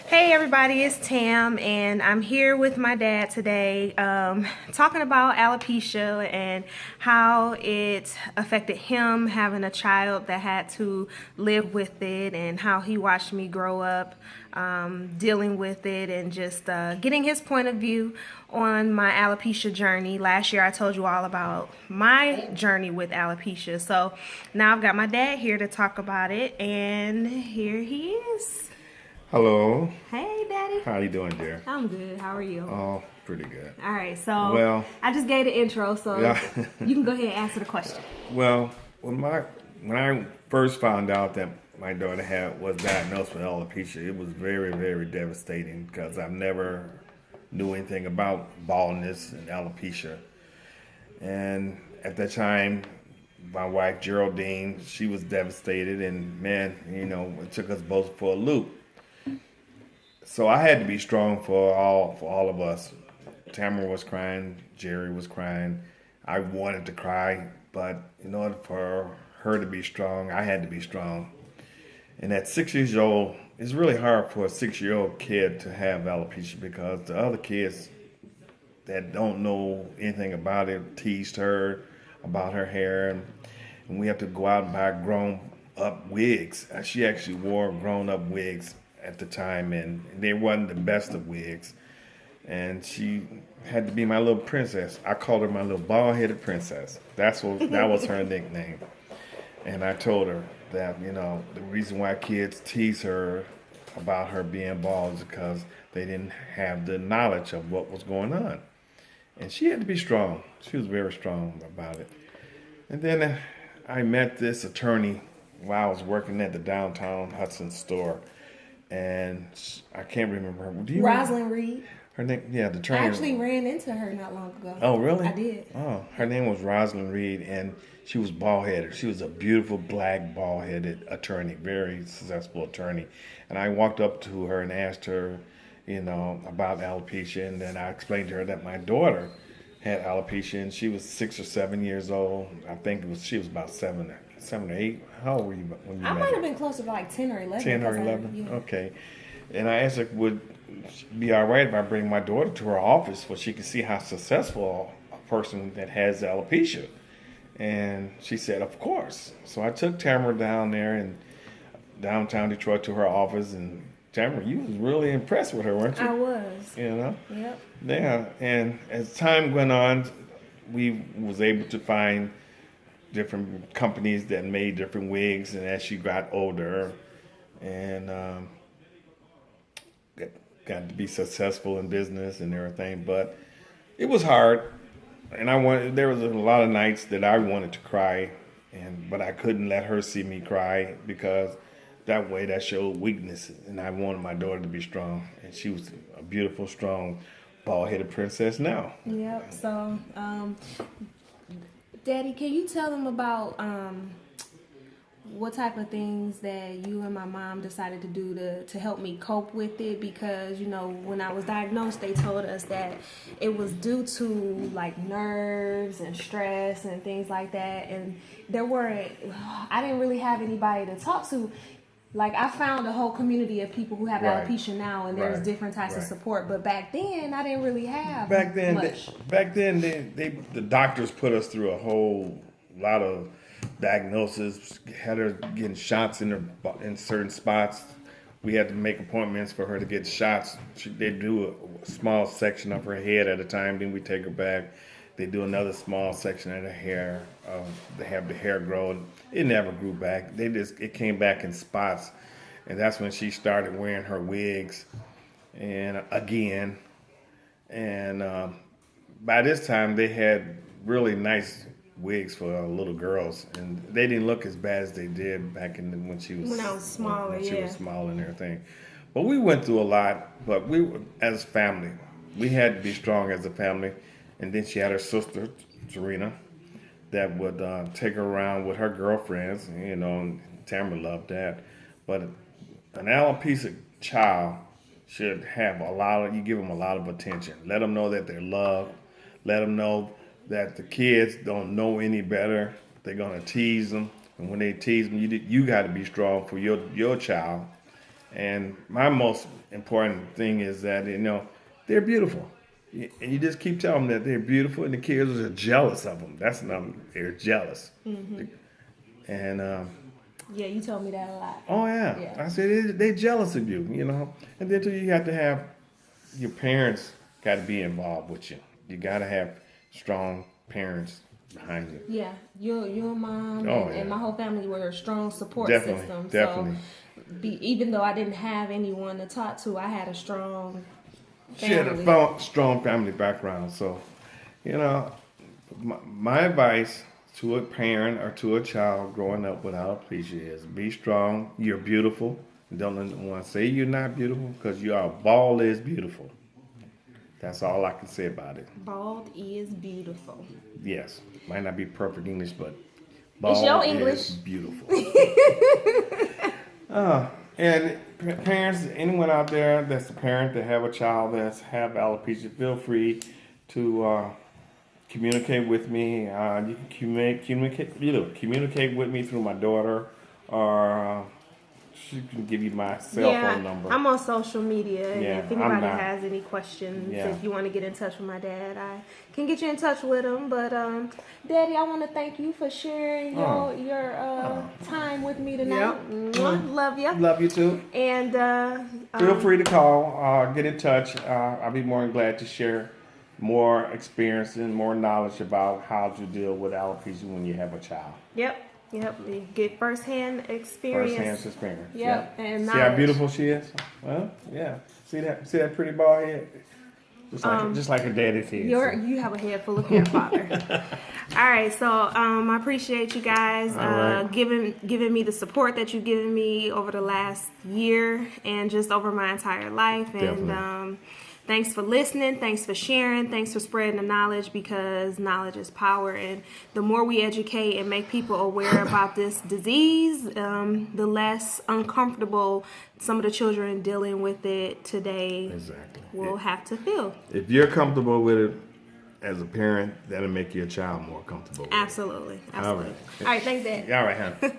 Hey everybody, it's Tam, and I'm here with my dad today, talking about alopecia and how it affected him having a child that had to live with it, and how he watched me grow up dealing with it, and just getting his point of view on my alopecia journey. Last year I told you all about my journey with alopecia, so now I've got my dad here to talk about it, and here he is. Hello. Hey, Daddy. How you doing, dear? I'm good. How are you? Oh, pretty good. All right, so Well, I just gave the intro, so yeah. you can go ahead and answer the question. Well, when I first found out that my daughter was diagnosed with alopecia, it was very, very devastating because I've never knew anything about baldness and alopecia. And at that time, my wife Geraldine, she was devastated, and man, it took us both for a loop. So I had to be strong for all of us. Tamara was crying, Jerry was crying. I wanted to cry, but in order for her to be strong, I had to be strong. And at 6 years old, it's really hard for a 6-year-old kid to have alopecia because the other kids that don't know anything about it teased her about her hair, and we have to go out and buy grown up wigs. She actually wore grown up wigs at the time, and they wasn't the best of wigs. And she had to be my little princess. I called her my little bald-headed princess. That was her nickname. And I told her that the reason why kids tease her about her being bald is because they didn't have the knowledge of what was going on. And she had to be strong. She was very strong about it. And then I met this attorney while I was working at the downtown Hudson store, and I can't remember her. Do you remember Rosalind Reed. her name? Yeah, the I attorney. actually ran into her not long ago. Oh, really? I did. Oh, her name was Rosalind Reed, and she was bald-headed. She was a beautiful black bald-headed attorney, very successful attorney. And I walked up to her and asked her, about alopecia, and then I explained to her that my daughter had alopecia, and she was 6 or 7 years old. I think she was about seven or eight. How old were you when you I met might her? have been closer to like 10 or 11. 10 or 11? Okay. And I asked her, would it be all right if I bring my daughter to her office so she could see how successful a person that has alopecia? And she said, of course. So I took Tamara down there in downtown Detroit to her office, and Tamara, you was really impressed with her, weren't you? I was. Yep. Yeah. And as time went on, we was able to find different companies that made different wigs, and as she got older and got to be successful in business and everything, but it was hard, and there was a lot of nights that I wanted to cry, but I couldn't let her see me cry because that showed weakness, and I wanted my daughter to be strong, and she was a beautiful, strong, bald-headed princess now. Yep. So, Daddy, can you tell them about what type of things that you and my mom decided to do to help me cope with it? Because when I was diagnosed, they told us that it was due to like nerves and stress and things like that, and I didn't really have anybody to talk to. Like, I found a whole community of people who have Right. alopecia now, and there's Right. different types of Right. support. But back then, I didn't really have Back then, much. the doctors put us through a whole lot of diagnosis. Had her getting shots in certain spots. We had to make appointments for her to get shots. They do a small section of her head at a time. Then we take her back. They do another small section of her hair. They have the hair grow. It never grew back. It came back in spots, and that's when she started wearing her wigs, and again. And by this time, they had really nice wigs for little girls, and they didn't look as bad as they did back when she was When I was smaller, when she yeah. was small and everything. But we went through a lot. But as a family, we had to be strong as a family. And then she had her sister, Serena, that would take her around with her girlfriends. And Tamara loved that. But an alopecia child should have you give them a lot of attention. Let them know that they're loved. Let them know that the kids don't know any better. They're going to tease them. And when they tease them, you got to be strong for your child. And my most important thing is that, they're beautiful. And you just keep telling them that they're beautiful, and the kids are jealous of them. That's not, they're jealous. And, Yeah, you told me that a lot. oh, yeah. Yeah. I said, they're jealous of you, And then, too, you have to have your parents got to be involved with you. You got to have strong parents behind you. Yeah, your mom Oh, and yeah. my whole family were a strong support Definitely, system. definitely. So even though I didn't have anyone to talk to, I had a strong She had family. a strong family background. So, my advice to a parent or to a child growing up with alopecia is be strong. You're beautiful. Don't want to say you're not beautiful, because you are. Bald is beautiful. That's all I can say about it. Bald is beautiful. Yes, might not be perfect English, but It's your bald English. is beautiful. And parents, anyone out there that's a parent that have a child that's have alopecia, feel free to communicate with me. You can communicate with me through my daughter, or she can give you my cell phone number. I'm on social media, and Yeah, if I'm anybody not. has any questions, Yeah. if you want to get in touch with my dad, I can get you in touch with him. But Daddy, I want to thank you for sharing your time with me tonight. Yep. Mwah. Love you. Love you too. And Feel free to call, get in touch. I'll be more than glad to share more experience and more knowledge about how to deal with alopecia when you have a child. Yep. You get firsthand experience. First-hand experience. Yep, and see how knowledge. beautiful she is? Well, yeah. See that pretty bald head? Just like her daddy's head. You have a head full of hair, Father. All right, so I appreciate you guys All right. giving me the support that you've given me over the last year and just over my entire life. Definitely. And thanks for listening. Thanks for sharing. Thanks for spreading the knowledge, because knowledge is power. And the more we educate and make people aware about this disease, the less uncomfortable some of the children dealing with it today Exactly. will have to feel. If you're comfortable with it as a parent, that'll make your child more comfortable with Absolutely. All right. All right, thanks, Dad. it. All right, honey.